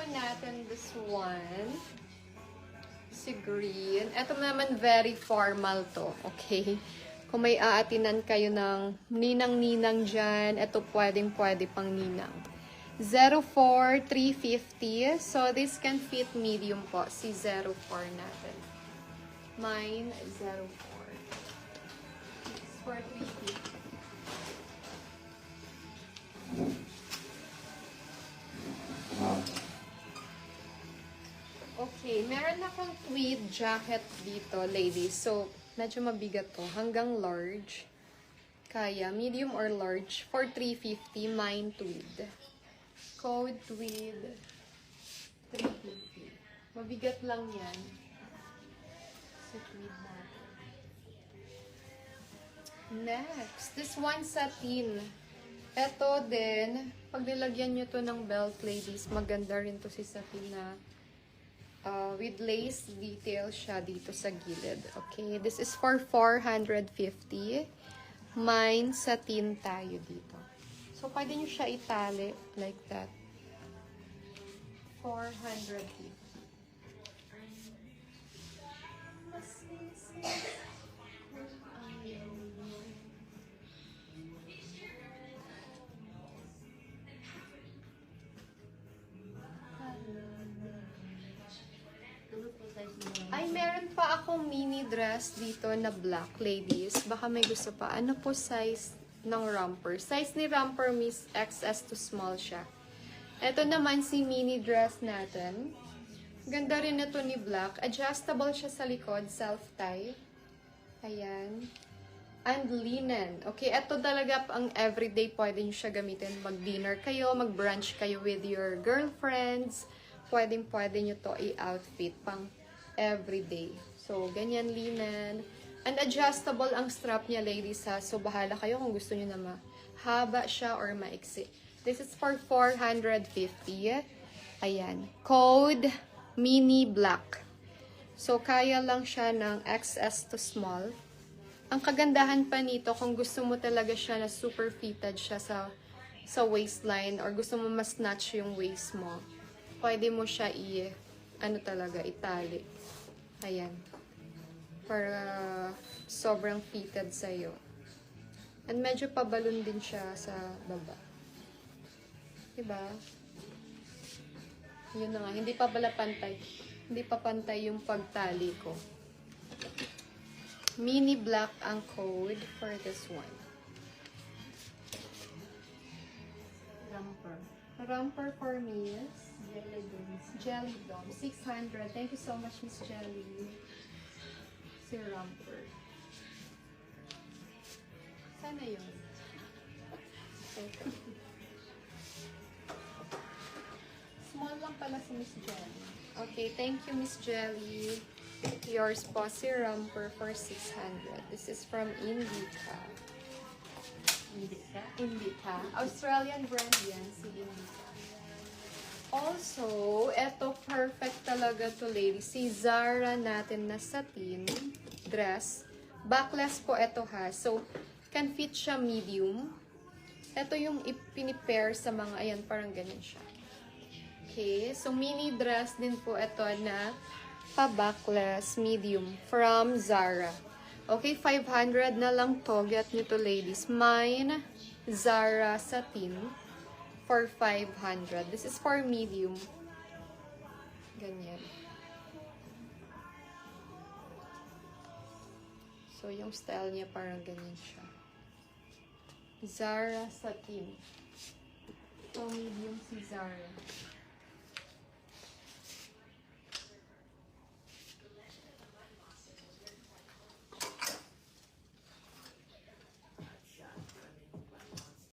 naman natin this one. Si green. Ito naman very formal to. Okay? Kung may aatinan kayo ng ninang-ninang dyan, ito pwedeng-pwede pang ninang. 04-350. So, this can fit medium po. Si 04 natin. Mine, 04. It's for 350. Okay, meron akong tweed jacket dito, ladies. So, medyo mabigat to. Hanggang large. Kaya, medium or large. For 350, mine tweed. Code tweed 350. Mabigat lang yan. Sa tweed natin. Next, this one satin. Ito din, pag nilagyan nyo to ng belt, ladies, maganda rin to si satin na with lace detail siya dito sa gilid. Okay, this is for 450. Mine satin tayo dito. So, pwede nyo siya itali like that. 450. Ay, meron pa akong mini dress dito na black, ladies. Baka may gusto pa. Ano po size ng romper? Size ni romper, Miss, XS to small siya. Ito naman si mini dress natin. Ganda rin ito ni black. Adjustable siya sa likod, self-tie. Ayan. And linen. Okay, ito talaga ang everyday pwede nyo siya gamitin. Mag-dinner kayo, mag-brunch kayo with your girlfriends. Pwede nyo to i-outfit pang everyday. So, ganyan linen. And adjustable ang strap niya, ladies, ha. So, bahala kayo kung gusto nyo na mahaba siya or maiksi. This is for 450. Ayan. Code mini black. So, kaya lang siya ng XS to small. Ang kagandahan pa nito, kung gusto mo talaga siya na super fitted siya sa waistline or gusto mo mas snatch yung waist mo, pwede mo siya itali. Ayan. Para sobrang fitted sa'yo. And medyo pabalon din siya sa baba. Diba? Yun na nga. Hindi pa pala pantay. Hindi pa pantay yung pagtali ko. Mini black ang code for this one. Romper for me is Jelly Dome. 600. Thank you so much, Miss Jelly. Si romper. Sana yun? Okay. Small lang pala si Miss Jelly. Okay, thank you, Miss Jelly. Yours po, si romper for 600. This is from Indica. Indica. Australian brand yan, si Indica. Also, eto perfect talaga to, ladies. Si Zara natin na satin dress. Backless po eto, ha. So, can fit siya medium. Eto yung ipinipair sa mga, ayan, parang ganyan siya. Okay, so mini dress din po eto na pa-backless medium from Zara. Okay, 500 na lang to. Get nyo to, ladies. Mine, Zara satin for 500. This is for medium. Ganyan. So, yung style niya parang ganyan siya. Zara satin. So, medium si Zara.